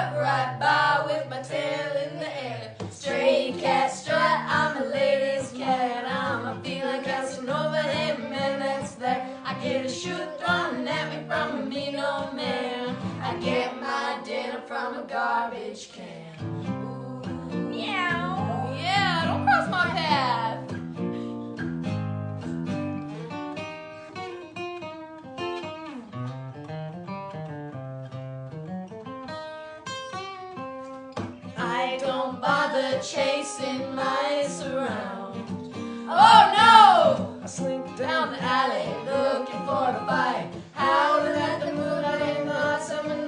strut right by with my tail in the air. Stray cat strut, I'm a ladies' cat. I'm a feeling Casanova, hey man, that's there. I get a shoe thrown at me from a mean old man. I get my dinner from a garbage can. Ooh, meow. Yeah, don't cross my path. I don't bother chasing mice around. Oh no! I slink down the alley looking for the fight, howling at the moonlight in the hot summer night.